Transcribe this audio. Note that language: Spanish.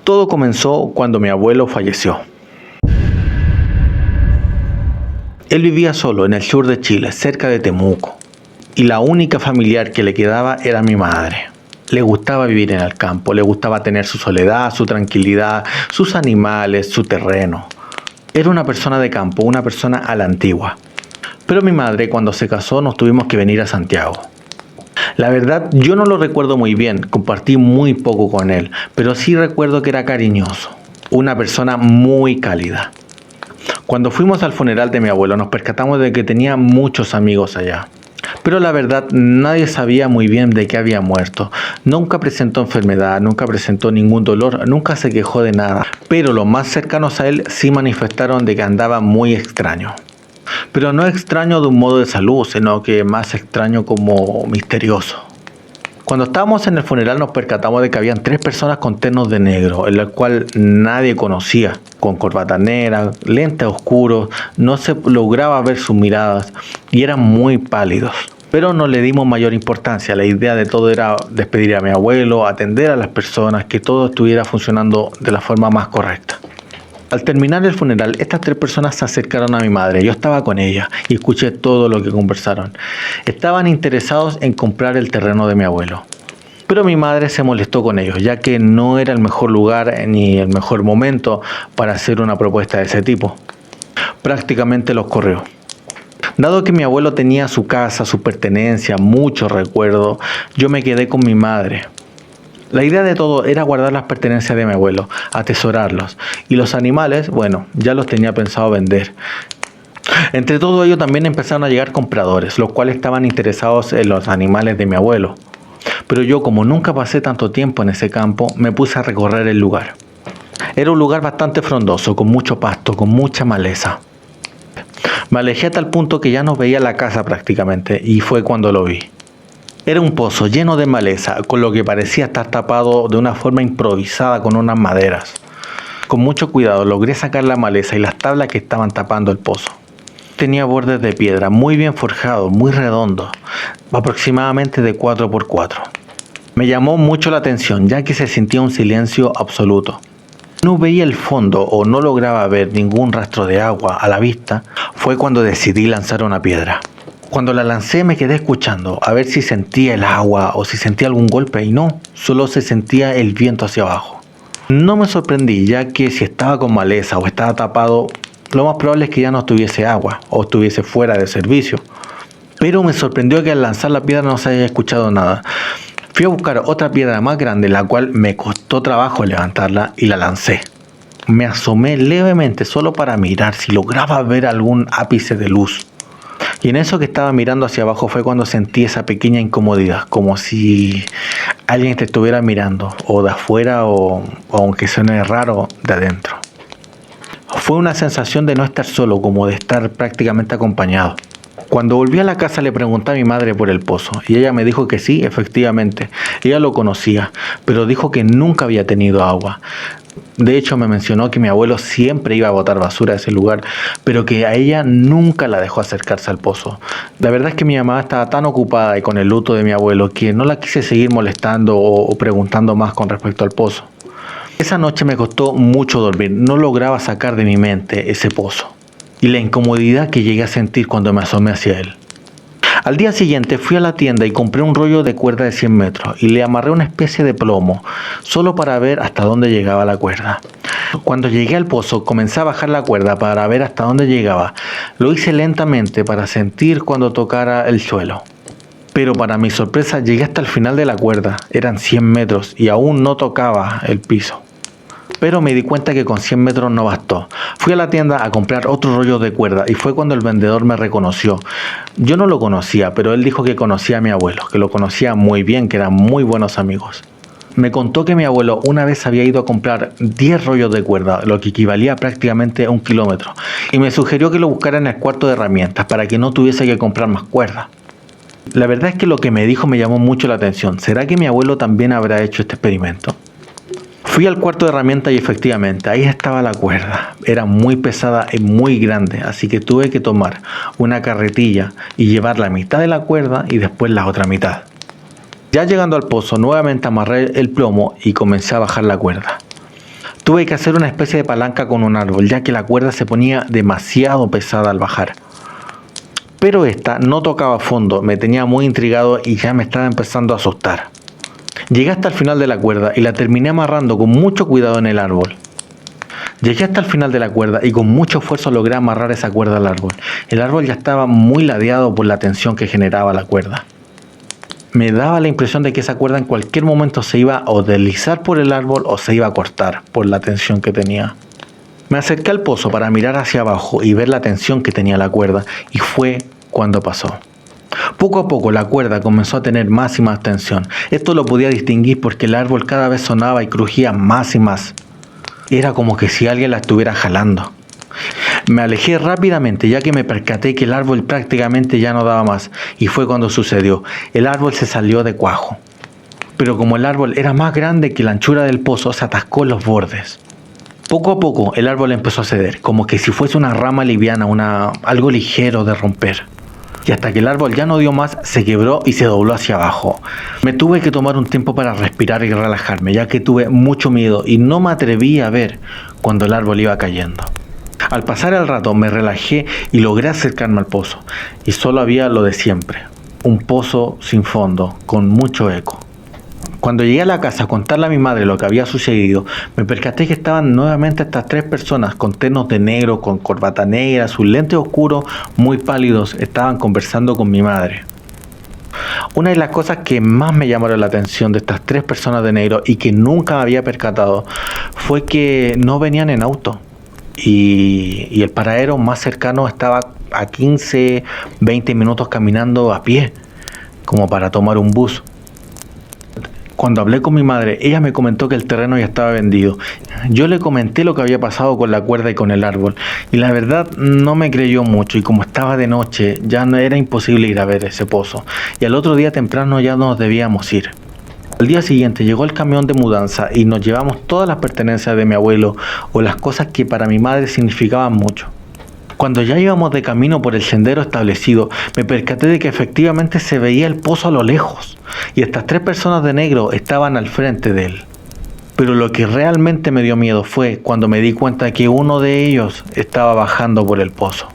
Todo comenzó cuando mi abuelo falleció. Él vivía solo en el sur de Chile, cerca de Temuco, y la única familiar que le quedaba era mi madre. Le gustaba vivir en el campo, le gustaba tener su soledad, su tranquilidad, sus animales, su terreno. Era una persona de campo, una persona a la antigua. Pero mi madre, cuando se casó, nos tuvimos que venir a Santiago. La verdad, yo no lo recuerdo muy bien, compartí muy poco con él, pero sí recuerdo que era cariñoso, una persona muy cálida. Cuando fuimos al funeral de mi abuelo, nos percatamos de que tenía muchos amigos allá. Pero la verdad, nadie sabía muy bien de qué había muerto. Nunca presentó enfermedad, nunca presentó ningún dolor, nunca se quejó de nada. Pero los más cercanos a él sí manifestaron de que andaba muy extraño. Pero no extraño de un modo de salud, sino que más extraño como misterioso. Cuando estábamos en el funeral nos percatamos de que habían 3 personas con ternos de negro, en el cual nadie conocía, con corbata negra, lentes oscuros, no se lograba ver sus miradas y eran muy pálidos. Pero no le dimos mayor importancia, la idea de todo era despedir a mi abuelo, atender a las personas, que todo estuviera funcionando de la forma más correcta. Al terminar el funeral, estas 3 personas se acercaron a mi madre. Yo estaba con ella y escuché todo lo que conversaron. Estaban interesados en comprar el terreno de mi abuelo. Pero mi madre se molestó con ellos, ya que no era el mejor lugar ni el mejor momento para hacer una propuesta de ese tipo. Prácticamente los corrió. Dado que mi abuelo tenía su casa, su pertenencia, muchos recuerdos, yo me quedé con mi madre. La idea de todo era guardar las pertenencias de mi abuelo, atesorarlos. Y los animales, bueno, ya los tenía pensado vender. Entre todo ello también empezaron a llegar compradores, los cuales estaban interesados en los animales de mi abuelo. Pero yo, como nunca pasé tanto tiempo en ese campo, me puse a recorrer el lugar. Era un lugar bastante frondoso, con mucho pasto, con mucha maleza. Me alejé a tal punto que ya no veía la casa prácticamente, y fue cuando lo vi. Era un pozo lleno de maleza, con lo que parecía estar tapado de una forma improvisada con unas maderas. Con mucho cuidado logré sacar la maleza y las tablas que estaban tapando el pozo. Tenía bordes de piedra muy bien forjados, muy redondos, aproximadamente de 4 por 4. Me llamó mucho la atención, ya que se sentía un silencio absoluto. No veía el fondo o no lograba ver ningún rastro de agua a la vista. Fue cuando decidí lanzar una piedra. Cuando la lancé me quedé escuchando a ver si sentía el agua o si sentía algún golpe y no, solo se sentía el viento hacia abajo. No me sorprendí, ya que si estaba con maleza o estaba tapado, lo más probable es que ya no tuviese agua o estuviese fuera de servicio. Pero me sorprendió que al lanzar la piedra no se haya escuchado nada. Fui a buscar otra piedra más grande, la cual me costó trabajo levantarla y la lancé. Me asomé levemente solo para mirar si lograba ver algún ápice de luz. Y en eso que estaba mirando hacia abajo fue cuando sentí esa pequeña incomodidad, como si alguien te estuviera mirando, o de afuera o aunque suene raro, de adentro. Fue una sensación de no estar solo, como de estar prácticamente acompañado. Cuando volví a la casa le pregunté a mi madre por el pozo y ella me dijo que sí, efectivamente, ella lo conocía, pero dijo que nunca había tenido agua. De hecho me mencionó que mi abuelo siempre iba a botar basura a ese lugar, pero que a ella nunca la dejó acercarse al pozo. La verdad es que mi mamá estaba tan ocupada y con el luto de mi abuelo que no la quise seguir molestando o preguntando más con respecto al pozo. Esa noche me costó mucho dormir, no lograba sacar de mi mente ese pozo y la incomodidad que llegué a sentir cuando me asomé hacia él. Al día siguiente fui a la tienda y compré un rollo de cuerda de 100 metros y le amarré una especie de plomo, solo para ver hasta dónde llegaba la cuerda. Cuando llegué al pozo comencé a bajar la cuerda para ver hasta dónde llegaba. Lo hice lentamente para sentir cuando tocara el suelo. Pero para mi sorpresa llegué hasta el final de la cuerda, eran 100 metros y aún no tocaba el piso. Pero me di cuenta que con 100 metros no bastó. Fui a la tienda a comprar otro rollo de cuerda y fue cuando el vendedor me reconoció. Yo no lo conocía, pero él dijo que conocía a mi abuelo, que lo conocía muy bien, que eran muy buenos amigos. Me contó que mi abuelo una vez había ido a comprar 10 rollos de cuerda, lo que equivalía prácticamente a 1 kilómetro, y me sugirió que lo buscara en el cuarto de herramientas para que no tuviese que comprar más cuerda. La verdad es que lo que me dijo me llamó mucho la atención. ¿Será que mi abuelo también habrá hecho este experimento? Fui al cuarto de herramientas y efectivamente ahí estaba la cuerda. Era muy pesada y muy grande, así que tuve que tomar una carretilla y llevar la mitad de la cuerda y después la otra mitad. Ya llegando al pozo nuevamente amarré el plomo y comencé a bajar la cuerda. Tuve que hacer una especie de palanca con un árbol, ya que la cuerda se ponía demasiado pesada al bajar. Pero esta no tocaba fondo, me tenía muy intrigado y ya me estaba empezando a asustar. Llegué hasta el final de la cuerda y la terminé amarrando con mucho cuidado en el árbol. Llegué hasta el final de la cuerda y con mucho esfuerzo logré amarrar esa cuerda al árbol. El árbol ya estaba muy ladeado por la tensión que generaba la cuerda. Me daba la impresión de que esa cuerda en cualquier momento se iba a deslizar por el árbol o se iba a cortar por la tensión que tenía. Me acerqué al pozo para mirar hacia abajo y ver la tensión que tenía la cuerda, y fue cuando pasó. Poco a poco la cuerda comenzó a tener más y más tensión. Esto lo podía distinguir porque el árbol cada vez sonaba y crujía más y más. Era como que si alguien la estuviera jalando. Me alejé rápidamente ya que me percaté que el árbol prácticamente ya no daba más, y fue cuando sucedió. El árbol se salió de cuajo. Pero como el árbol era más grande que la anchura del pozo, se atascó en los bordes. Poco a poco el árbol empezó a ceder, como que si fuese una rama liviana, algo ligero de romper. Y hasta que el árbol ya no dio más, se quebró y se dobló hacia abajo. Me tuve que tomar un tiempo para respirar y relajarme, ya que tuve mucho miedo y no me atreví a ver cuando el árbol iba cayendo. Al pasar el rato me relajé y logré acercarme al pozo, y solo había lo de siempre, un pozo sin fondo, con mucho eco. Cuando llegué a la casa a contarle a mi madre lo que había sucedido, me percaté que estaban nuevamente estas 3 personas con ternos de negro, con corbata negra, sus lentes oscuros, muy pálidos, estaban conversando con mi madre. Una de las cosas que más me llamaron la atención de estas 3 personas de negro y que nunca me había percatado fue que no venían en auto. Y el paradero más cercano estaba a 15, 20 minutos caminando a pie, como para tomar un bus. Cuando hablé con mi madre, ella me comentó que el terreno ya estaba vendido. Yo le comenté lo que había pasado con la cuerda y con el árbol, y la verdad no me creyó mucho, y como estaba de noche, ya no era imposible ir a ver ese pozo, y al otro día temprano ya nos debíamos ir. Al día siguiente llegó el camión de mudanza y nos llevamos todas las pertenencias de mi abuelo, o las cosas que para mi madre significaban mucho. Cuando ya íbamos de camino por el sendero establecido, me percaté de que efectivamente se veía el pozo a lo lejos, y estas 3 personas de negro estaban al frente de él. Pero lo que realmente me dio miedo fue cuando me di cuenta que uno de ellos estaba bajando por el pozo.